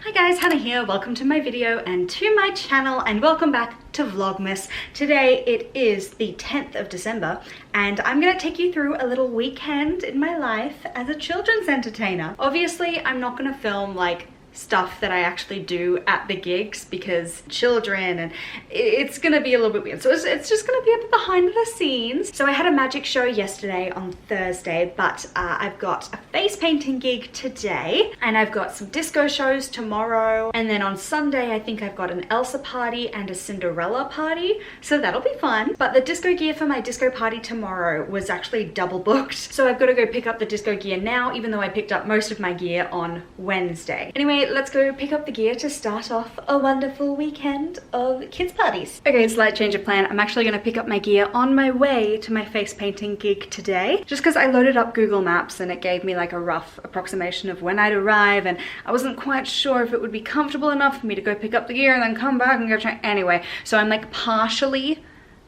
Hi guys, Hannah here. Welcome to my video and to my channel, and welcome back to Vlogmas. Today it is the 10th of December and I'm gonna take you through a little weekend in my life as a children's entertainer. Obviously, I'm not gonna film like stuff that I actually do at the gigs because children, and it's gonna be a little bit weird. So it's just gonna be a bit behind the scenes. So I had a magic show yesterday on Thursday, but I've got a face painting gig today, and I've got some disco shows tomorrow, and then on Sunday I think I've got an Elsa party and a Cinderella party, so that'll be fun. But the disco gear for my disco party tomorrow was actually double booked, so I've got to go pick up the disco gear now, even though I picked up most of my gear on Wednesday. Anyway, let's go pick up the gear to start off a wonderful weekend of kids parties. Okay, slight change of plan. I'm actually gonna pick up my gear on my way to my face painting gig today, just because I loaded up Google Maps and it gave me like a rough approximation of when I'd arrive, and I wasn't quite sure if it would be comfortable enough for me to go pick up the gear and then come back and go try anyway. So I'm like partially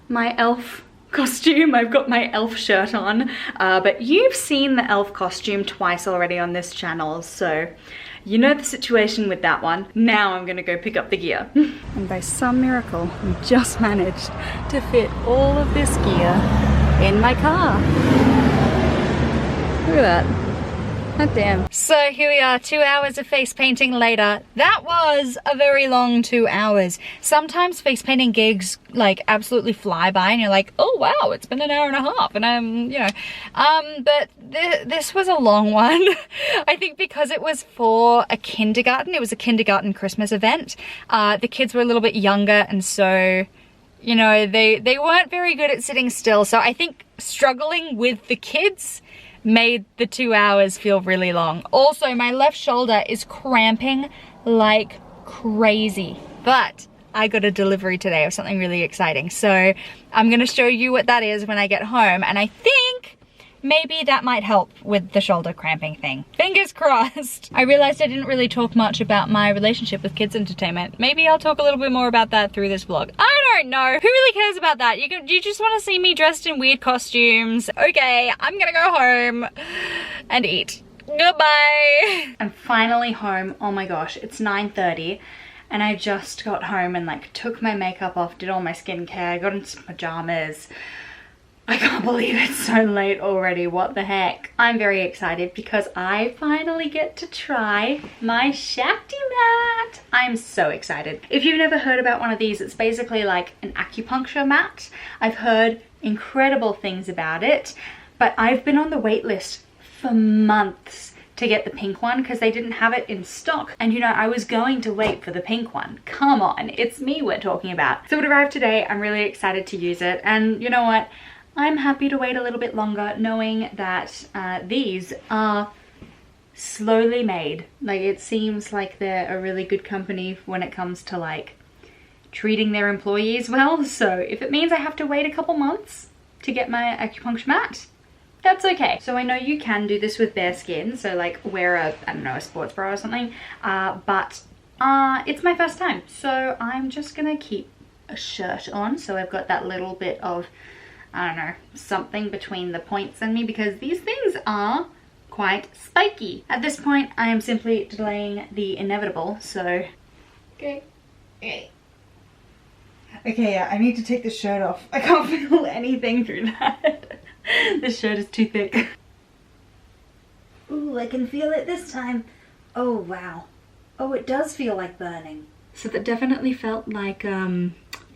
my elf costume. I've got my elf shirt on, but you've seen the elf costume twice already on this channel, so you know the situation with that one. Now I'm gonna go pick up the gear. And by some miracle, we just managed to fit all of this gear in my car. Look at that. God damn. So here we are, 2 hours of face painting later. That was a very long 2 hours. Sometimes face painting gigs like absolutely fly by and you're like, oh wow, it's been an hour and a half, and I'm, you know, but this was a long one. I think because it was for a kindergarten, it was a kindergarten Christmas event. The kids were a little bit younger, and so, you know, they weren't very good at sitting still. So I think struggling with the kids made the 2 hours feel really long. Also, my left shoulder is cramping like crazy, but I got a delivery today of something really exciting. So I'm gonna show you what that is when I get home, and I think maybe that might help with the shoulder cramping thing. Fingers crossed. I realized I didn't really talk much about my relationship with kids entertainment. Maybe I'll talk a little bit more about that through this vlog. I don't know. Who really cares about that? You just want to see me dressed in weird costumes. Okay, I'm gonna go home and eat. Goodbye. I'm finally home. Oh my gosh, it's 9:30. And I just got home and like took my makeup off, did all my skincare, got into some pajamas. I can't believe it's so late already. What the heck? I'm very excited because I finally get to try my Shakti Mat. I'm so excited. If you've never heard about one of these, it's basically like an acupuncture mat. I've heard incredible things about it, but I've been on the wait list for months to get the pink one because they didn't have it in stock. And you know, I was going to wait for the pink one. Come on, it's me we're talking about. So it arrived today. I'm really excited to use it. And you know what? I'm happy to wait a little bit longer knowing that these are slowly made. Like, it seems like they're a really good company when it comes to like treating their employees well. So if it means I have to wait a couple months to get my acupuncture mat, that's okay. So I know you can do this with bare skin, so like wear a, I don't know, a sports bra or something, but it's my first time, so I'm just gonna keep a shirt on, so I've got that little bit of, I don't know, something between the points and me, because these things are quite spiky. At this point, I am simply delaying the inevitable, so... Okay. Okay, yeah, I need to take the shirt off. I can't feel anything through that. This shirt is too thick. Ooh, I can feel it this time. Oh, wow. Oh, it does feel like burning. So that definitely felt like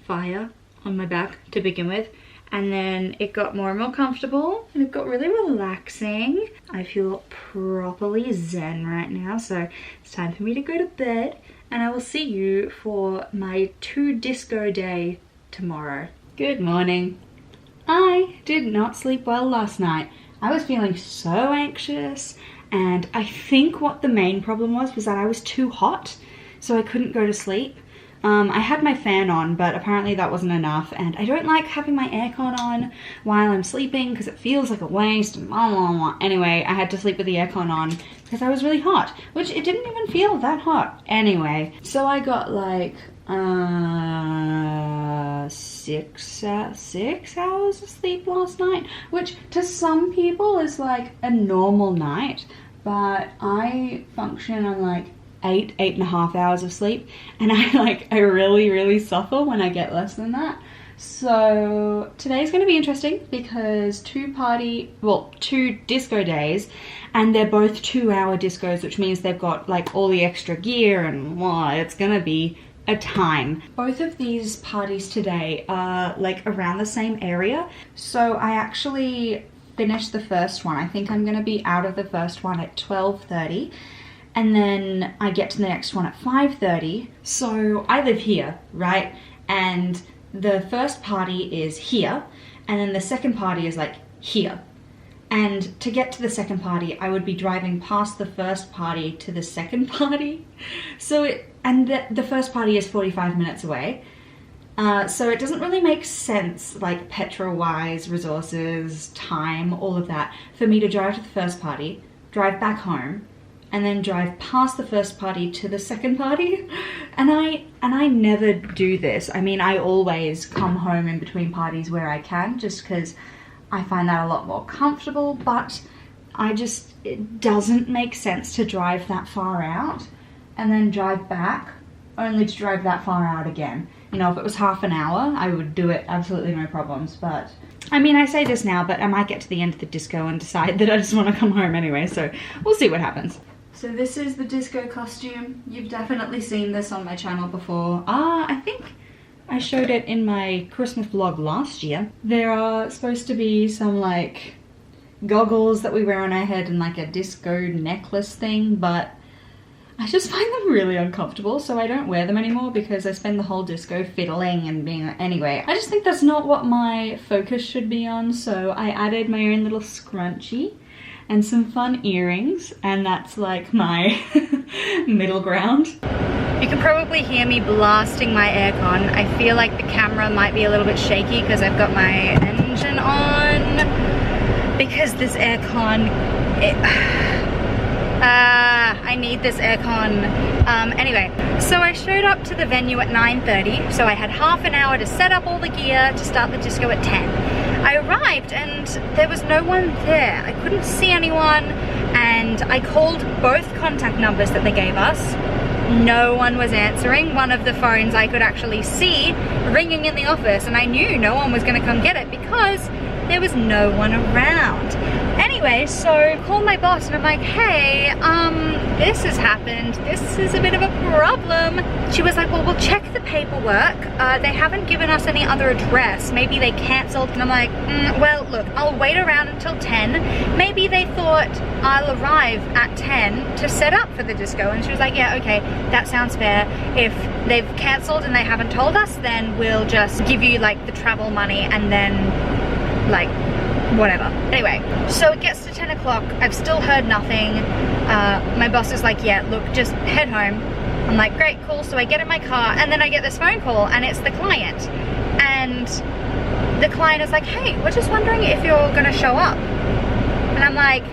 fire on my back to begin with. And then it got more and more comfortable and it got really relaxing. I feel properly zen right now, so it's time for me to go to bed, and I will see you for my 2 disco day tomorrow. Good morning. I did not sleep well last night. I was feeling so anxious, and I think what the main problem was that I was too hot, so I couldn't go to sleep. I had my fan on, but apparently that wasn't enough, and I don't like having my aircon on while I'm sleeping because it feels like a waste and blah, blah, blah. Anyway, I had to sleep with the aircon on because I was really hot, which it didn't even feel that hot. Anyway, so I got like 6 hours of sleep last night, which to some people is like a normal night, but I function on like 8.5 hours of sleep, and I really suffer when I get less than that. So today's going to be interesting because two disco days, and they're both 2-hour discos, which means they've got like all the extra gear, and it's going to be a time. Both of these parties today are like around the same area, so I actually finished the first one. I think I'm going to be out of the first one at 12:30, and then I get to the next one at 5:30. So I live here, right? And the first party is here, and then the second party is like here. And to get to the second party, I would be driving past the first party to the second party. So the first party is 45 minutes away. So it doesn't really make sense, like petrol-wise, resources, time, all of that, for me to drive to the first party, drive back home, and then drive past the first party to the second party. And I never do this. I mean, I always come home in between parties where I can, just because I find that a lot more comfortable, but it doesn't make sense to drive that far out and then drive back only to drive that far out again. You know, if it was half an hour, I would do it absolutely no problems, but I mean, I say this now, but I might get to the end of the disco and decide that I just want to come home anyway, so we'll see what happens. So this is the disco costume. You've definitely seen this on my channel before. I think I showed it in my Christmas vlog last year. There are supposed to be some like goggles that we wear on our head and like a disco necklace thing, but I just find them really uncomfortable, so I don't wear them anymore because I spend the whole disco fiddling and being... Anyway, I just think that's not what my focus should be on, so I added my own little scrunchie and some fun earrings, and that's like my middle ground. You can probably hear me blasting my aircon. I feel like the camera might be a little bit shaky because I've got my engine on, because this aircon, I need this aircon. Anyway, so I showed up to the venue at 9:30, so I had half an hour to set up all the gear to start the disco at 10. I arrived and there was no one there. I couldn't see anyone, and I called both contact numbers that they gave us. No one was answering. One of the phones I could actually see ringing in the office, and I knew no one was going to come get it because there was no one around. Anyway, so I called my boss and I'm like, hey, this has happened. This is a bit of a problem. She was like, well, we'll check the paperwork. They haven't given us any other address. Maybe they cancelled. And I'm like, well, look, I'll wait around until 10. Maybe they thought I'll arrive at 10 to set up for the disco. And she was like, yeah, okay, that sounds fair. If they've cancelled and they haven't told us, then we'll just give you like the travel money and then like whatever. Anyway, so it gets to 10 o'clock. I've still heard nothing. My boss is like, yeah, look, just head home. I'm like, great, cool. So I get in my car and then I get this phone call and it's the client. And the client is like, hey, we're just wondering if you're gonna show up. And I'm like,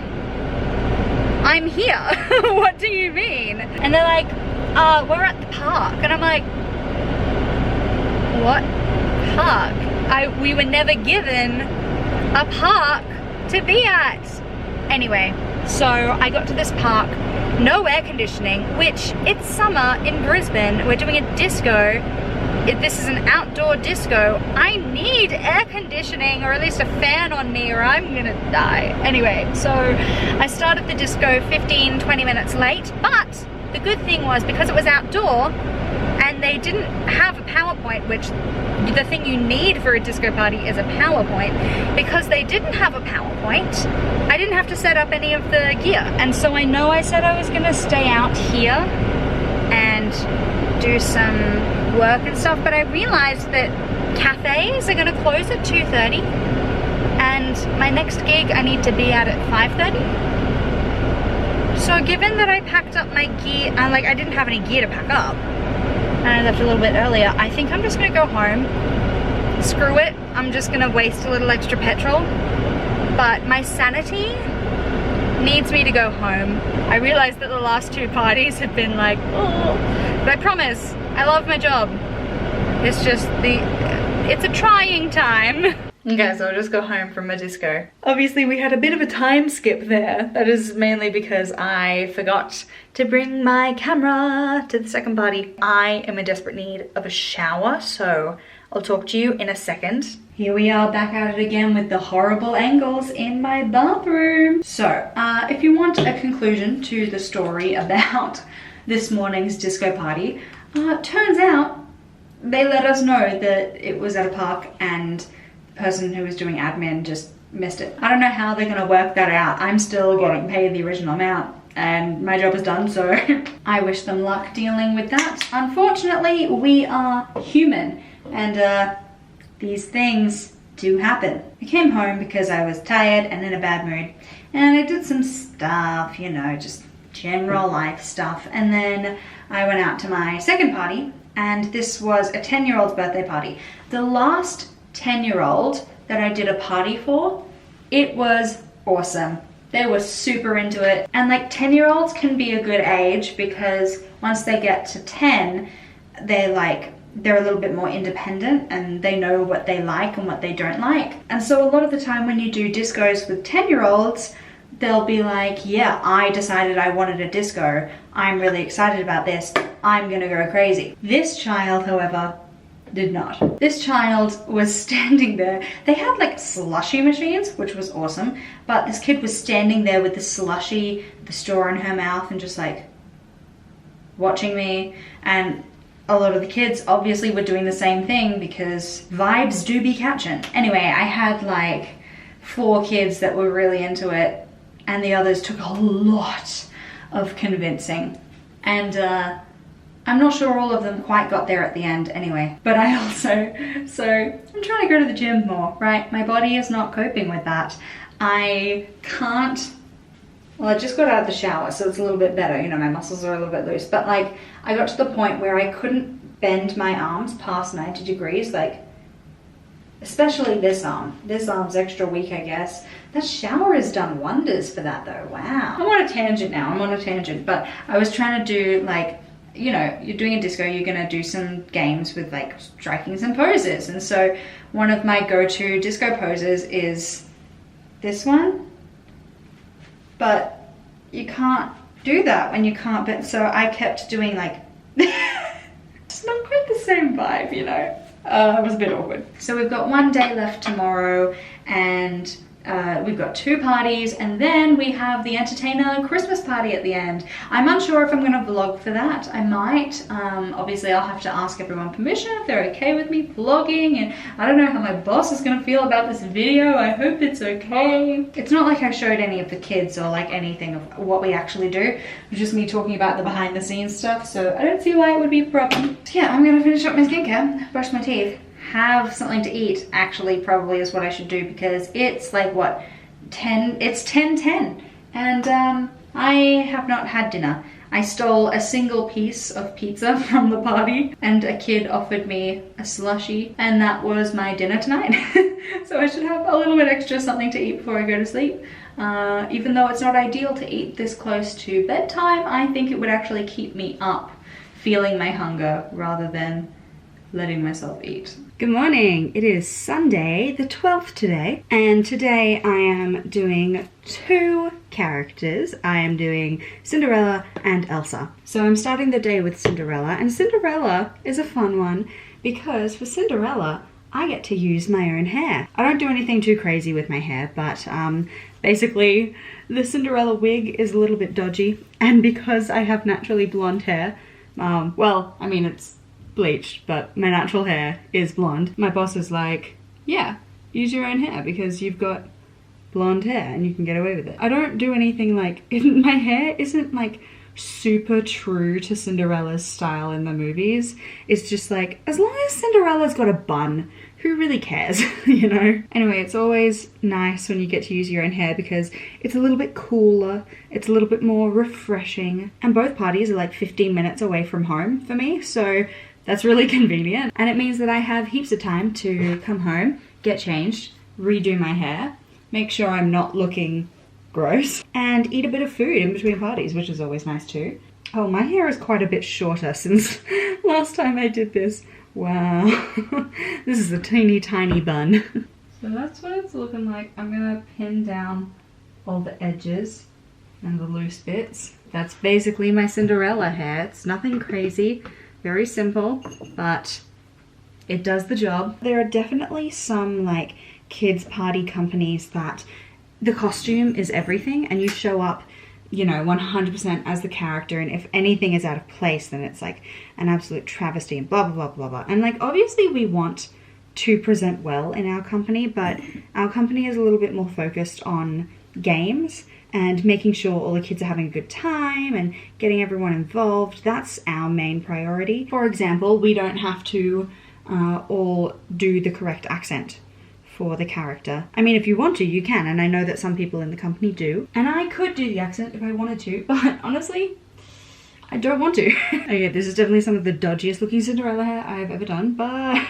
I'm here. What do you mean? And they're like, we're at the park. And I'm like, what park? We were never given a park to be at. Anyway, so I got to this park, no air conditioning, which it's summer in Brisbane. We're doing a disco. If this is an outdoor disco, I need air conditioning or at least a fan on me or I'm gonna die. Anyway, so I started the disco 15-20 minutes late, but the good thing was because it was outdoor and they didn't have a PowerPoint, which the thing you need for a disco party is a PowerPoint. Because they didn't have a PowerPoint, I didn't have to set up any of the gear. And so I know I said I was gonna stay out here and do some work and stuff, but I realized that cafes are gonna close at 2:30 and my next gig I need to be at 5:30. So given that I packed up my gear, I didn't have any gear to pack up, and I left a little bit earlier, I think I'm just gonna go home. Screw it, I'm just gonna waste a little extra petrol. But my sanity needs me to go home. I realized that the last two parties have been like, oh, but I promise, I love my job. It's just it's a trying time. Okay, so I'll just go home from a disco. Obviously we had a bit of a time skip there. That is mainly because I forgot to bring my camera to the second party. I am in desperate need of a shower, so I'll talk to you in a second. Here we are back at it again with the horrible angles in my bathroom. So, if you want a conclusion to the story about this morning's disco party, turns out they let us know that it was at a park and the person who was doing admin just missed it. I don't know how they're gonna work that out. I'm still getting paid the original amount and my job is done, so I wish them luck dealing with that. Unfortunately, we are human and these things do happen. I came home because I was tired and in a bad mood and I did some stuff, you know, just general life stuff, and then I went out to my second party, and this was a 10-year-old's birthday party. The last 10-year-old that I did a party for, it was awesome. They were super into it, and like 10-year-olds can be a good age because once they get to 10, they're a little bit more independent and they know what they like and what they don't like. And so a lot of the time when you do discos with 10-year-olds, they'll be like, yeah, I decided I wanted a disco. I'm really excited about this. I'm gonna go crazy. This child, however, did not. This child was standing there. They had like slushy machines, which was awesome, but this kid was standing there with the slushy, the straw in her mouth, and just like watching me. And a lot of the kids obviously were doing the same thing because vibes do be catching. Anyway, I had like 4 kids that were really into it, and the others took a lot of convincing. And I'm not sure all of them quite got there at the end anyway. But I also, so I'm trying to go to the gym more, right? My body is not coping with that. I can't, well, I just got out of the shower, so it's a little bit better. You know, my muscles are a little bit loose. But like, I got to the point where I couldn't bend my arms past 90 degrees, like, especially this arm. This arm's extra weak, I guess. That shower has done wonders for that though, wow. I'm on a tangent now, I'm on a tangent, but I was trying to do like, you know, you're doing a disco, you're gonna do some games with like striking some poses. And so one of my go-to disco poses is this one, but you can't do that when you can't, but so I kept doing like, it's not quite the same vibe, you know. It was a bit awkward. So we've got 1 day left tomorrow, and we've got 2 parties, and then we have the entertainer Christmas party at the end. I'm unsure if I'm gonna vlog for that. I might. Obviously I'll have to ask everyone permission if they're okay with me vlogging, and I don't know how my boss is gonna feel about this video. I hope it's okay. It's not like I showed any of the kids or like anything of what we actually do. It was just me talking about the behind the scenes stuff, so I don't see why it would be a problem. So yeah, I'm gonna finish up my skincare, brush my teeth, have something to eat, actually probably is what I should do, because it's like what, 10, it's 10:10, and I have not had dinner. I stole a single piece of pizza from the party, and a kid offered me a slushie, and that was my dinner tonight. So I should have a little bit extra something to eat before I go to sleep. Even though it's not ideal to eat this close to bedtime, I think it would actually keep me up, feeling my hunger rather than letting myself eat. Good morning. It is Sunday the 12th today, and today I am doing 2 characters. I am doing Cinderella and Elsa. So I'm starting the day with Cinderella, and Cinderella is a fun one because for Cinderella I get to use my own hair. I don't do anything too crazy with my hair, but basically the Cinderella wig is a little bit dodgy, and because I have naturally blonde hair, well, I mean, it's bleached, but my natural hair is blonde. My boss is like, yeah, use your own hair because you've got blonde hair and you can get away with it. I don't do anything like, my hair isn't like super true to Cinderella's style in the movies. It's just like, as long as Cinderella's got a bun, who really cares, you know? Anyway, it's always nice when you get to use your own hair because it's a little bit cooler, it's a little bit more refreshing, and both parties are like 15 minutes away from home for me, so that's really convenient. And it means that I have heaps of time to come home, get changed, redo my hair, make sure I'm not looking gross, and eat a bit of food in between parties, which is always nice too. Oh, my hair is quite a bit shorter since last time I did this. Wow. This is a teeny tiny bun. So that's what it's looking like. I'm gonna pin down all the edges and the loose bits. That's basically my Cinderella hair. It's nothing crazy, very simple, but it does the job. There are definitely some like kids party companies that the costume is everything and you show up, you know, 100% as the character, and if anything is out of place then it's like an absolute travesty and blah blah blah blah blah. And like obviously we want to present well in our company, but our company is a little bit more focused on games and making sure all the kids are having a good time and getting everyone involved. That's our main priority. For example, we don't have to all do the correct accent for the character. I mean, if you want to, you can, and I know that some people in the company do. And I could do the accent if I wanted to, but honestly, I don't want to. Okay, this is definitely some of the dodgiest looking Cinderella hair I've ever done, but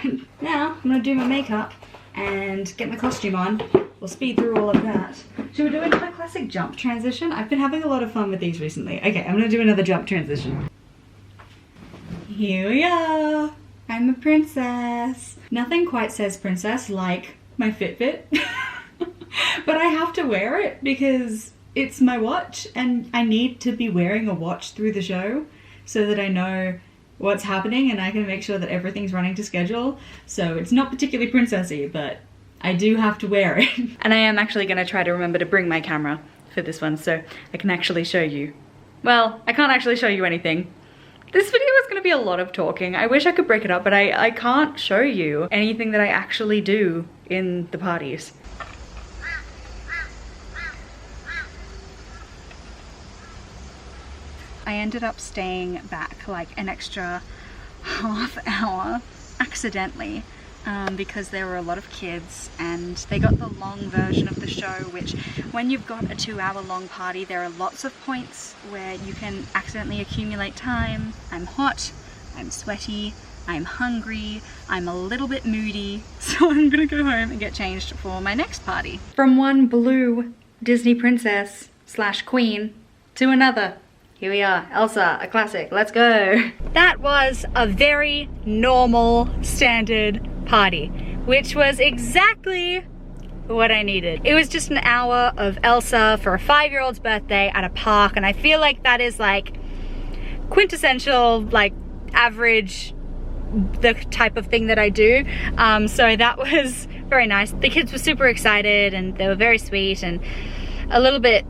now I'm gonna do my makeup and get my costume on. We'll speed through all of that. Should we do another classic jump transition? I've been having a lot of fun with these recently. Okay, I'm gonna do another jump transition. Here we are. I'm a princess. Nothing quite says princess like my Fitbit, but I have to wear it because it's my watch and I need to be wearing a watch through the show so that I know what's happening and I can make sure that everything's running to schedule. So it's not particularly princessy, but I do have to wear it. And I am actually gonna try to remember to bring my camera for this one so I can actually show you. Well, I can't actually show you anything. This video is gonna be a lot of talking. I wish I could break it up, but I can't show you anything that I actually do in the parties. I ended up staying back like an extra half hour accidentally because there were a lot of kids and they got the long version of the show, which when you've got a 2-hour long party there are lots of points where you can accidentally accumulate time. I'm hot, I'm sweaty, I'm hungry, I'm a little bit moody, so I'm gonna go home and get changed for my next party. From one blue Disney princess slash queen to another. Here we are, Elsa, a classic, let's go. That was a very normal, standard party, which was exactly what I needed. It was just an hour of Elsa for a 5-year-old's birthday at a park, and I feel like that is like quintessential, like average, the type of thing that I do. So that was very nice. The kids were super excited and they were very sweet and a little bit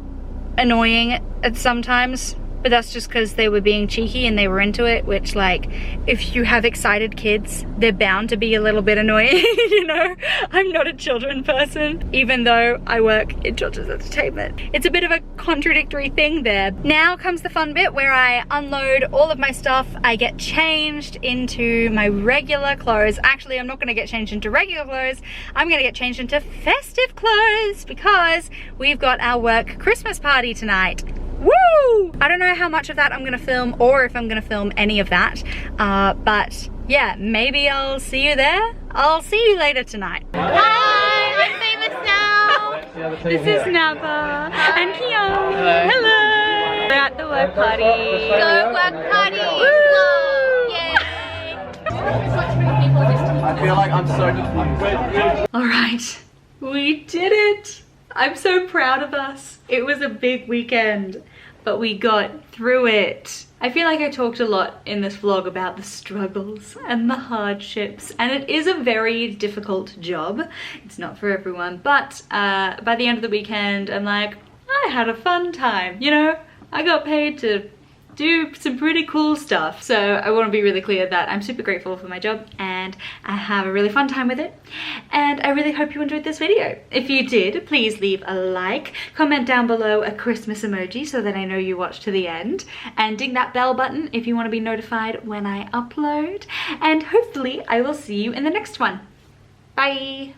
annoying at sometimes. But that's just because they were being cheeky and they were into it, which like, if you have excited kids, they're bound to be a little bit annoying, you know? I'm not a children person, even though I work in children's entertainment. It's a bit of a contradictory thing there. Now comes the fun bit where I unload all of my stuff. I get changed into my regular clothes. Actually, I'm not gonna get changed into regular clothes. I'm gonna get changed into festive clothes because we've got our work Christmas party tonight. Woo! I don't know how much of that I'm gonna film or if I'm gonna film any of that, but yeah, maybe I'll see you there. I'll see you later tonight. Hi, I'm famous now. This is Napa and Keon. Hello. We're at the work party. Go work party. Woo! Yay. I feel like I'm so... All right, we did it. I'm so proud of us. It was a big weekend, but we got through it. I feel like I talked a lot in this vlog about the struggles and the hardships, and it is a very difficult job. It's not for everyone, but by the end of the weekend, I'm like, I had a fun time, you know? I got paid to do some pretty cool stuff. So I want to be really clear that I'm super grateful for my job and I have a really fun time with it. And I really hope you enjoyed this video. If you did, please leave a like, comment down below a Christmas emoji so that I know you watched to the end, and ding that bell button if you want to be notified when I upload. And hopefully I will see you in the next one. Bye.